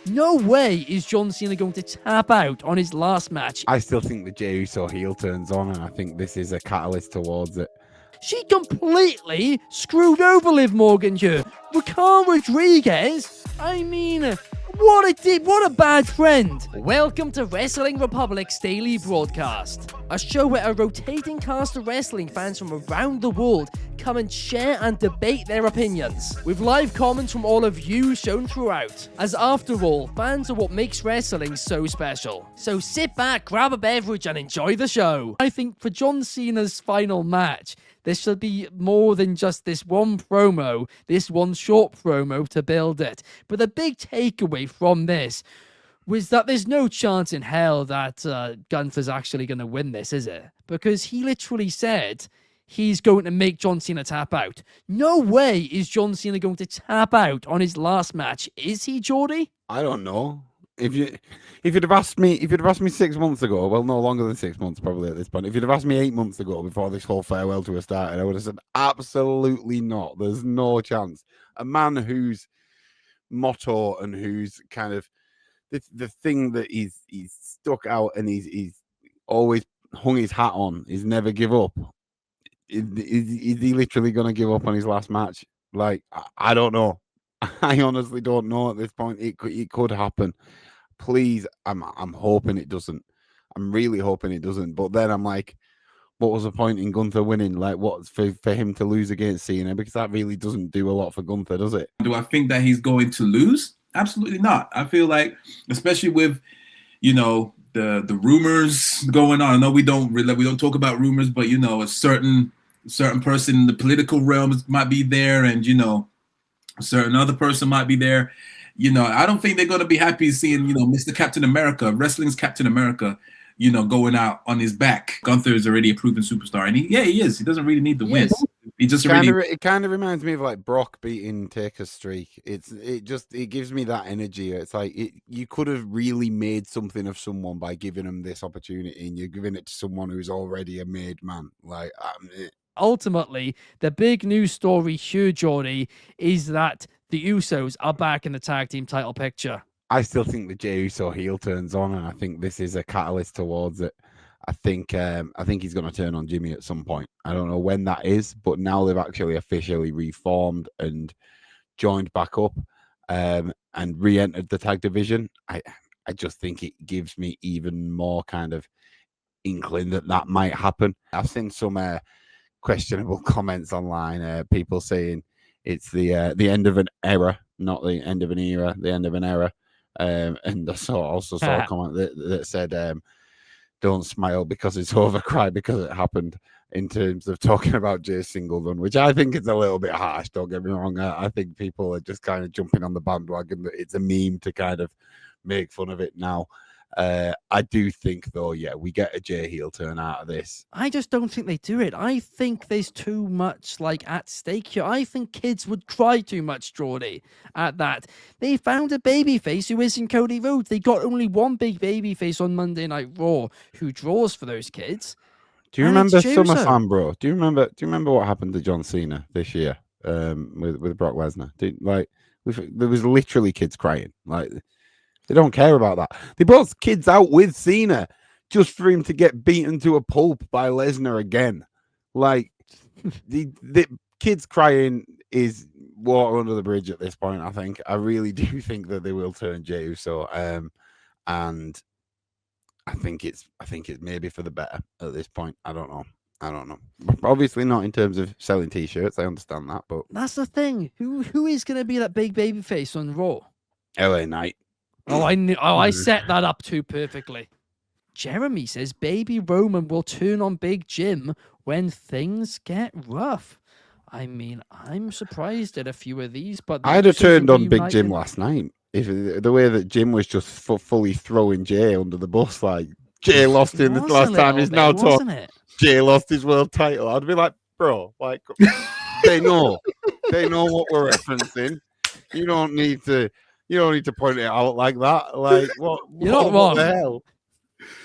No way is John Cena going to tap out on his last match. I still think the Jey Uso heel turns on, and I think this is a catalyst towards it. She completely screwed over Liv Morgan here. Raquel Rodriguez? I mean, what a bad friend. Welcome to Wrestling Republic's daily broadcast, a show where a rotating cast of wrestling fans from around the world come and share and debate their opinions, with live comments from all of you shown throughout, as after all, fans are what makes wrestling so special. So sit back, grab a beverage and enjoy the show. I think for John Cena's final match, there should be more than just this one promo, this one short promo to build it. But the big takeaway from this was that there's no chance in hell that Gunther's actually going to win this, is it? Because he literally said he's going to make John Cena tap out. No way is John Cena going to tap out on his last match. Is he, Geordie? I don't know. If you'd have asked me 6 months ago, well, no longer than 6 months probably at this point. If you'd have asked me 8 months ago before this whole farewell tour started, I would have said absolutely not. There's no chance. A man whose motto and whose kind of the thing that he's stuck out and he's always hung his hat on is never give up. Is he literally going to give up on his last match? Like, I don't know. I honestly don't know at this point. It could happen. Please, I'm hoping it doesn't. I'm really hoping it doesn't. But then I'm like, what was the point in Gunther winning? Like, what's for him to lose against Cena? Because that really doesn't do a lot for Gunther, does it? Do I think that he's going to lose? Absolutely not. I feel like, especially with, the rumors going on. I know we don't talk about rumors, but a certain person in the political realm might be there, and a certain other person might be there. I don't think they're going to be happy seeing, Mr. Captain America, wrestling's Captain America, going out on his back. Gunther is already a proven superstar, and he is. He doesn't really need the win. He just it kind of reminds me of like Brock beating Taker's streak. It gives me that energy. It's like you could have really made something of someone by giving them this opportunity, and you're giving it to someone who's already a made man. Like, ultimately, the big news story here, Jordy, is that the Usos are back in the tag team title picture. I still think the Jey Uso heel turns on, and I think this is a catalyst towards it. I think he's going to turn on Jimmy at some point. I don't know when that is, but now they've actually officially reformed and joined back up and re-entered the tag division. I just think it gives me even more kind of inkling that might happen. I've seen some questionable comments online. People saying it's the end of an era, not the end of an era, the end of an era. And I also saw a comment that said, "Don't smile because it's over, cry because it happened." In terms of talking about Jay Singleton, which I think is a little bit harsh. Don't get me wrong. I think people are just kind of jumping on the bandwagon that it's a meme to kind of make fun of it now. I do think, though, we get a Jay heel turn out of this. I just don't think they do it. I think there's too much at stake here. I think kids would cry too much, Geordie, at that. They found a babyface who isn't Cody Rhodes. They got only one big babyface on Monday Night Raw who draws for those kids. Do you remember SummerSlam, bro? Do you remember what happened to John Cena this year with Brock Lesnar? There was literally kids crying. Like, they don't care about that. They brought kids out with Cena just for him to get beaten to a pulp by Lesnar again. Like, the kids crying is water under the bridge at this point, I think. I really do think that they will turn Jey Uso. And I think it's maybe for the better at this point. I don't know. Obviously not in terms of selling t-shirts. I understand that, but that's the thing. Who is going to be that big babyface on Raw? LA Knight. I set that up too perfectly. Jeremy says Baby Roman will turn on Big Jim when things get rough. I mean, I'm surprised at a few of these, but I'd have turned on Big Jim last night. If the way that Jim was just fully throwing Jay under the bus, like Jay lost him the last time, he's now talking. Jay lost his world title. I'd be like, bro, like they know what we're referencing. You don't need to point it out like that. Like, what? You're not wrong. What the hell?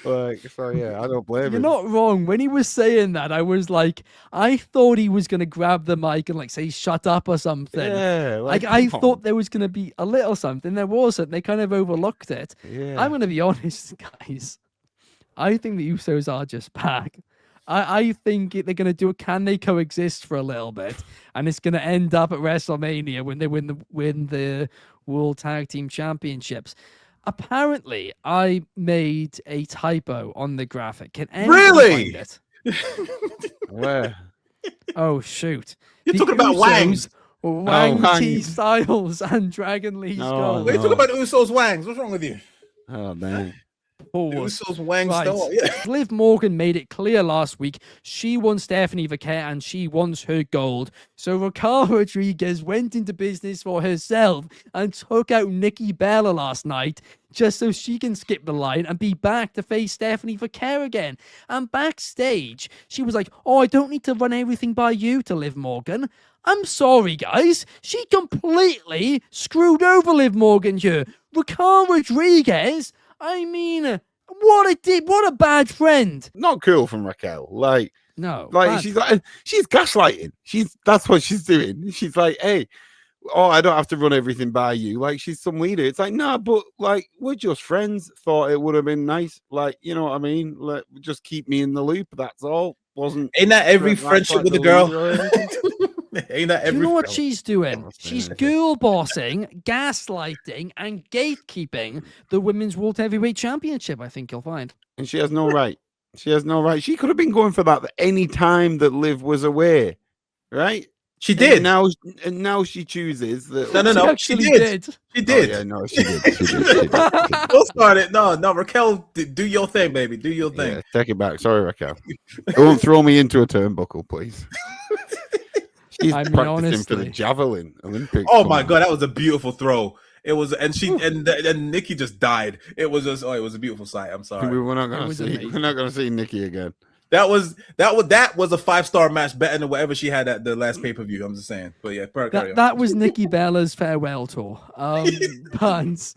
Like, so yeah, I don't blame You're him. not wrong. When he was saying that, I was like, I thought he was gonna grab the mic and like say "shut up" or something. Yeah, like I come thought on. there was gonna be a little something. There wasn't. They kind of overlooked it. Yeah. I'm gonna be honest, guys. I think the Usos are just back. I think they're gonna do it. Can they coexist for a little bit? And it's gonna end up at WrestleMania when they win the World Tag Team Championships. Apparently, I made a typo on the graphic. Can anyone Really? find it? Where? Oh shoot! You're The talking about Usos, Wangs. Wang Wang. T Styles and Dragon Lee's No, gold. Wait, you no. talking about the Usos Wangs? What's wrong with you? Oh dang. The Pause. Usos Wang Right. Star. Yeah. Liv Morgan made it clear last week she wants Stephanie Vaquer and she wants her gold. So Raquel Rodriguez went into business for herself and took out Nikki Bella last night just so she can skip the line and be back to face Stephanie Vaquer again. And backstage, she was like, "Oh, I don't need to run everything by you to Liv Morgan." I'm sorry, guys. She completely screwed over Liv Morgan here. Raquel Rodriguez, I mean, what a bad friend. Not cool from Raquel. Like No, Like she's gaslighting. That's what she's doing. She's like, hey, oh, I don't have to run everything by you. Like she's some leader. It's like, nah, but like we're just friends. Thought it would have been nice. Like, you know what I mean? Like just keep me in the loop. That's all. Wasn't Ain't that every like friendship with a the girl? leader or anything. Ain't that do every you know what friend- she's doing? That's She's anything. girl bossing, gaslighting, and gatekeeping the Women's World Heavyweight Championship, I think you'll find. And she has no right. She has no right. She could have been going for that any time that Liv was away, right? She did. And now she chooses that. No, She she actually did. She Oh, did. yeah, no, she did. She did. She did. Don't start it. No, Raquel, do your thing, baby. Do your thing. Yeah, take it back. Sorry, Raquel. Don't throw me into a turnbuckle, please. She's I mean, practicing for the honestly. javelin Olympics. Oh Come my on. god, that was a beautiful throw. It was, and Nikki just died. It was just, it was a beautiful sight. I'm sorry. We're not gonna was see. amazing. We're not gonna see Nikki again. That was a 5-star match, better than whatever she had at the last pay per view. I'm just saying. But yeah, carry on. That was Nikki Bella's farewell tour. But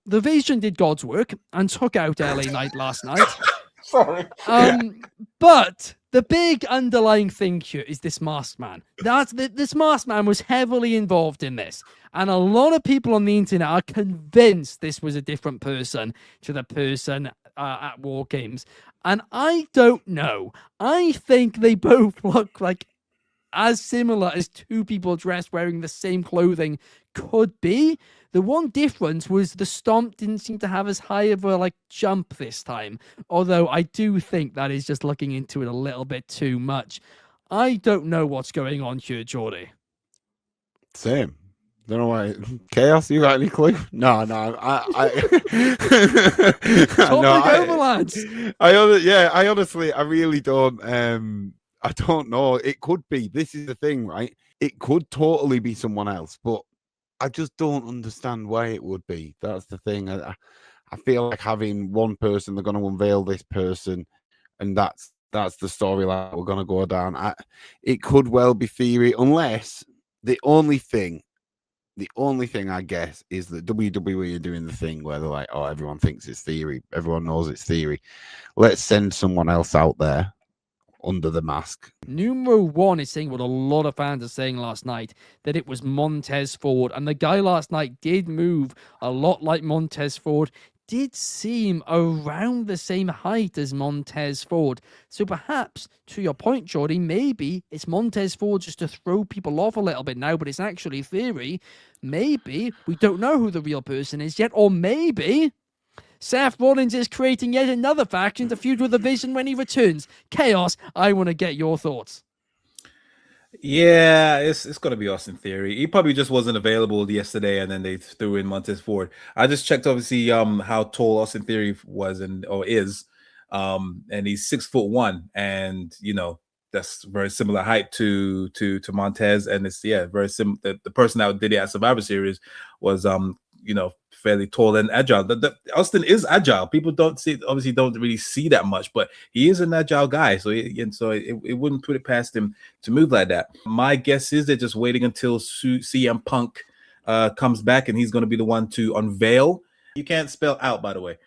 the Vision did God's work and took out LA Knight last night. Sorry. But the big underlying thing here is this masked man. This masked man was heavily involved in this. And a lot of people on the internet are convinced this was a different person to the person at War Games. And I don't know. I think they both look like as similar as two people dressed wearing the same clothing could be. The one difference was the stomp didn't seem to have as high of a jump this time. Although I do think that is just looking into it a little bit too much. I don't know what's going on here, Jordy. Same. Don't know why. Chaos, you got any clue? No. Over, lads. I honestly, I really don't. I don't know. It could be. This is the thing, right? It could totally be someone else, but I just don't understand why it would be. That's the thing. I feel like having one person, they're going to unveil this person, and that's the storyline we're going to go down. It could well be theory, unless the only thing I guess is that WWE are doing the thing where they're like, oh, everyone thinks it's theory. Everyone knows it's theory. Let's send someone else out there under the mask. Numero one is saying what a lot of fans are saying last night, that it was Montez Ford. And the guy last night did move a lot like Montez Ford, did seem around the same height as Montez Ford. So perhaps, to your point, Jordy, maybe it's Montez Ford just to throw people off a little bit now, but it's actually theory. Maybe we don't know who the real person is yet, or maybe Seth Rollins is creating yet another faction to feud with the Vision when he returns. Chaos, I want to get your thoughts. Yeah, it's gonna be Austin Theory. He probably just wasn't available yesterday, and then they threw in Montez Ford. I just checked obviously how tall Austin Theory was or is, and he's 6'1", and that's very similar height to Montez, and it's very similar. The person that did it at Survivor Series was fairly tall and agile. Austin is agile. People don't really see that much, but he is an agile guy. So it wouldn't put it past him to move like that. My guess is they're just waiting until CM Punk comes back, and he's going to be the one to unveil You can't spell out, by the way.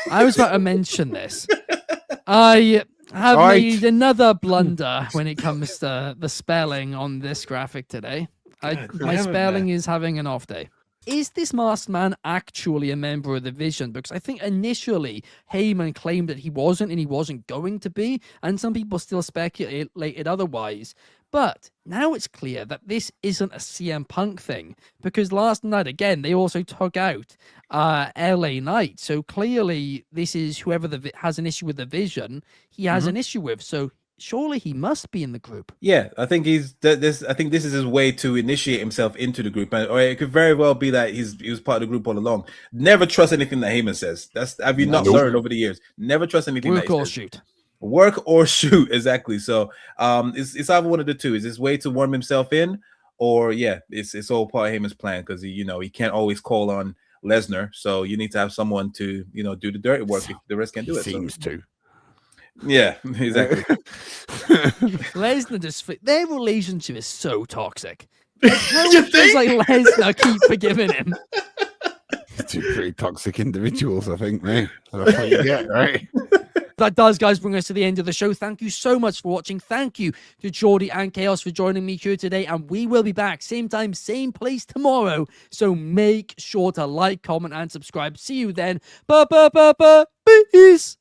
I was about to mention this. I have Right. made another blunder when it comes to the spelling on this graphic today. My damn it, spelling man. is having an off day. Is this masked man actually a member of the Vision? Because I think initially Heyman claimed that he wasn't and he wasn't going to be, and some people still speculated otherwise. But now it's clear that this isn't a CM Punk thing, because last night, again, they also took out LA Knight. So clearly this is whoever has an issue with the Vision, he has an issue with. So surely he must be in the group. Yeah, I think this. I think this is his way to initiate himself into the group, or it could very well be that he was part of the group all along. Never trust anything that Heyman says. Have you not learned over the years? Never trust anything. Work that he or says. shoot. Work or shoot, exactly. So, it's either one of the two. Is this way to warm himself in, or it's all part of Heyman's plan because he can't always call on Lesnar, so you need to have someone to do the dirty work if the rest can't do it. Seems to. Yeah, exactly. Lesnar their relationship is so toxic. Like, how does Lesnar keep forgiving him? Two pretty toxic individuals, I think, mate. That's what you get, right? That does, guys, bring us to the end of the show. Thank you so much for watching. Thank you to Geordie and Chaos for joining me here today. And we will be back same time, same place tomorrow. So make sure to like, comment, and subscribe. See you then. Peace.